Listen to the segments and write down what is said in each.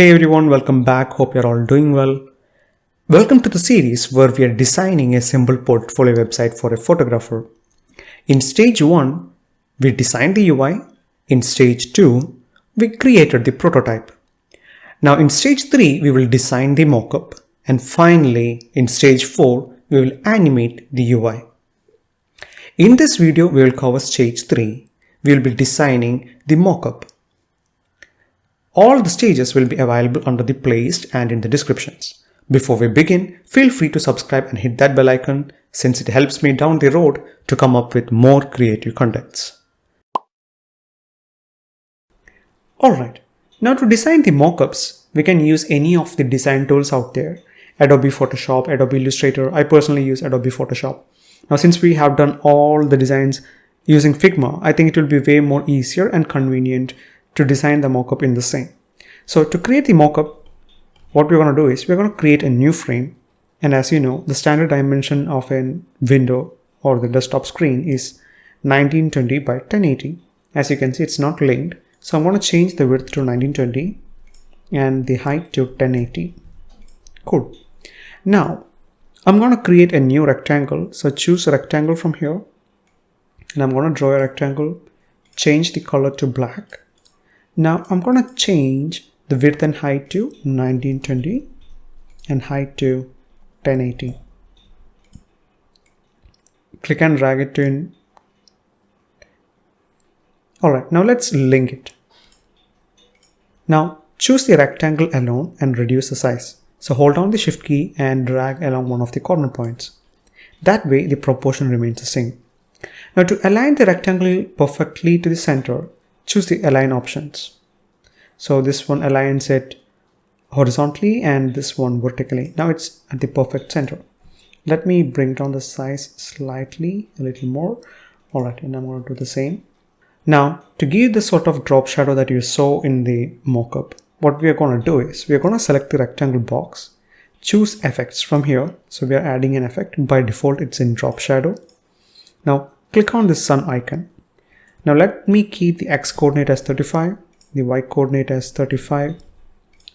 Hey everyone, welcome back. Hope you're all doing well. Welcome to the series where we are designing a simple portfolio website for a photographer. In stage 1, we designed the UI. In stage 2, we created the prototype. Now in stage 3, we will design the mockup. And finally, in stage 4, we will animate the UI. In this video, we will cover stage 3. We will be designing the mockup. All the stages will be available under the playlist and in the descriptions. Before we begin, feel free to subscribe and hit that bell icon since it helps me down the road to come up with more creative contents. Alright, now to design the mockups, we can use any of the design tools out there. Adobe Photoshop, Adobe Illustrator. I personally use Adobe Photoshop. Now since we have done all the designs using Figma, I think it will be way more easier and convenient to design the mockup in the same. So to create the mockup, what we're going to do is we're going to create a new frame. And as you know, the standard dimension of a window or the desktop screen is 1920 by 1080. As you can see, it's not linked. So I'm going to change the width to 1920 and the height to 1080. Cool. Now I'm going to create a new rectangle. So choose a rectangle from here. And I'm going to draw a rectangle, change the color to black. Now I'm going to change the width and height to 1920 and height to 1080. Click and drag it to in. Alright, now let's link it. Now choose the rectangle alone and reduce the size. So hold down the shift key and drag along one of the corner points. That way the proportion remains the same. Now to align the rectangle perfectly to the center, choose the align options. So this one aligns it horizontally and this one vertically. Now it's at the perfect center. Let me bring down the size slightly, a little more. Alright, and I'm going to do the same. Now to give the sort of drop shadow that you saw in the mockup, what we are going to do is we are going to select the rectangle box, choose effects from here. So we are adding an effect. By default, it's in drop shadow. Now click on the sun icon. Now let me keep the X coordinate as 35, the Y coordinate as 35,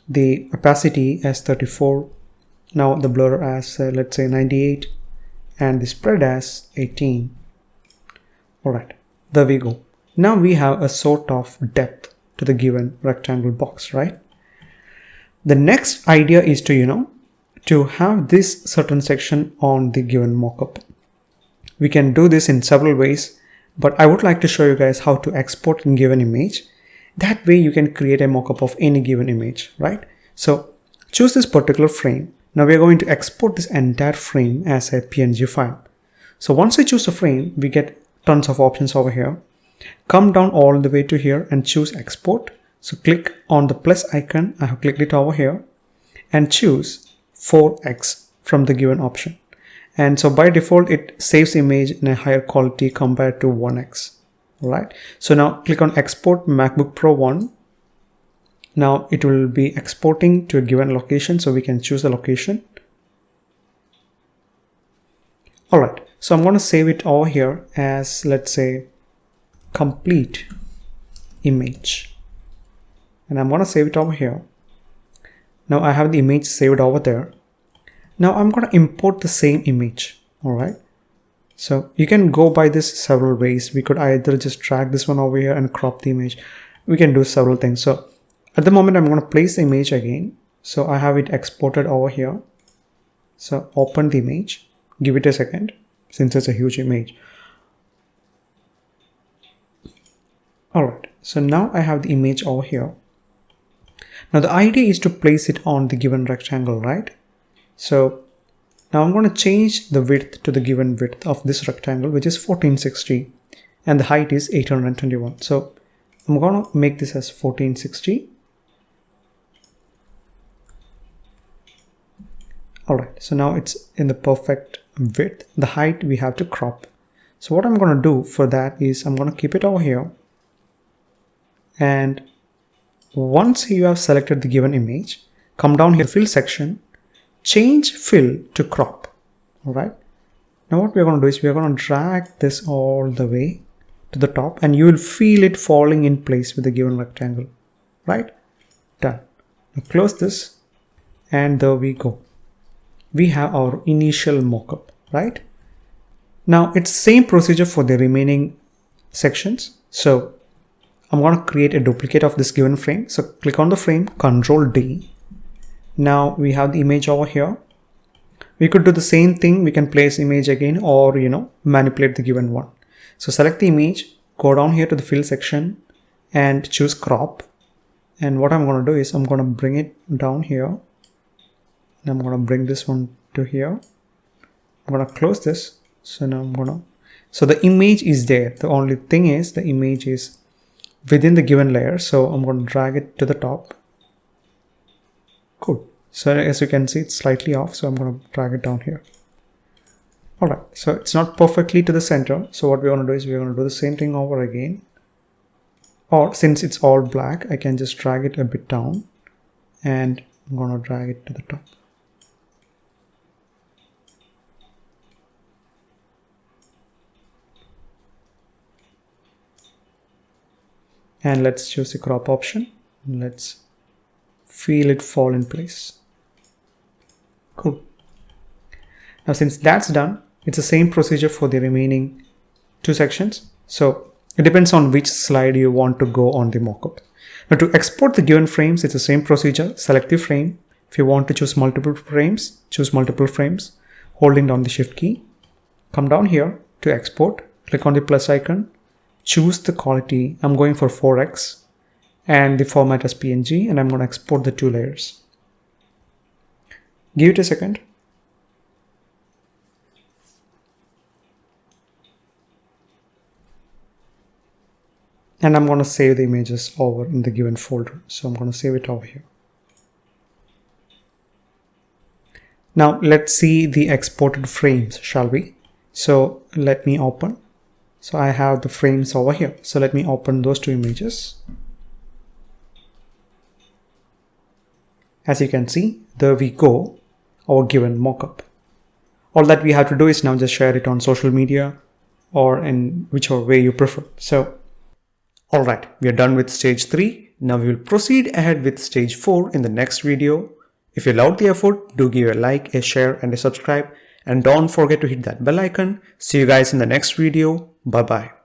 the opacity as 34, now the blur as let's say 98, and the spread as 18. Alright, there we go. Now we have a sort of depth to the given rectangle box, right? The next idea is to have this certain section on the given mockup. We can do this in several ways, but I would like to show you guys how to export a given image. That way you can create a mockup of any given image, right? So choose this particular frame. Now we are going to export this entire frame as a PNG file. So once we choose a frame, we get tons of options over here. Come down all the way to here and choose export. So click on the plus icon. I have clicked it over here and choose 4x from the given option. And so by default, it saves image in a higher quality compared to 1x. Alright. So now click on export MacBook Pro 1. Now it will be exporting to a given location. So we can choose a location. Alright. So I'm going to save it over here as, let's say, complete image. And I'm going to save it over here. Now I have the image saved over there. Now I'm going to import the same image. Alright. So you can go by this several ways. We could either just drag this one over here and crop the image. We can do several things. So at the moment, I'm going to place the image again. So I have it exported over here. So open the image. Give it a second since it's a huge image. Alright. So now I have the image over here. Now the idea is to place it on the given rectangle, right? So now I'm going to change the width to the given width of this rectangle, which is 1460, and the height is 821. So I'm going to make this as 1460. Alright, so now it's in the perfect width. The height we have to crop. So what I'm going to do for that is I'm going to keep it over here. And once you have selected the given image, come down here, fill section, change fill to crop. Alright. Now what we're going to do is we're going to drag this all the way to the top and you will feel it falling in place with the given rectangle. Right? Done. Now close this, and there we go. We have our initial mockup, right? Now it's same procedure for the remaining sections. So I'm going to create a duplicate of this given frame. So click on the frame, Ctrl D. Now we have the image over here. We could do the same thing. We can place image again, or manipulate the given one. So select the image, go down here to the fill section and choose crop. And what I'm going to do is I'm going to bring it down here. And I'm going to bring this one to here. I'm going to close this. So now so the image is there. The only thing is the image is within the given layer. So I'm going to drag it to the top. Cool. So as you can see, it's slightly off. So I'm going to drag it down here. All right. So it's not perfectly to the center. So what we're going to do is we're going to do the same thing over again. Or since it's all black, I can just drag it a bit down, and I'm going to drag it to the top. And let's choose the crop option. Let's feel it fall in place. Cool. Now since that's done, it's the same procedure for the remaining two sections. So it depends on which slide you want to go on the mockup. Now to export the given frames, it's the same procedure. Select the frame. If you want to choose multiple frames, choose multiple frames, holding down the shift key. Come down here to export, click on the plus icon, choose the quality. I'm going for 4x and the format as PNG, and I'm going to export the two layers. Give it a second. And I'm going to save the images over in the given folder. So I'm going to save it over here. Now let's see the exported frames, shall we? So let me open. So I have the frames over here. So let me open those two images. As you can see, there we go, our given mockup. All that we have to do is now just share it on social media or in whichever way you prefer. So alright, we are done with stage 3. Now we will proceed ahead with stage 4 in the next video. If you loved the effort, do give a like, a share and a subscribe. And don't forget to hit that bell icon. See you guys in the next video. Bye bye.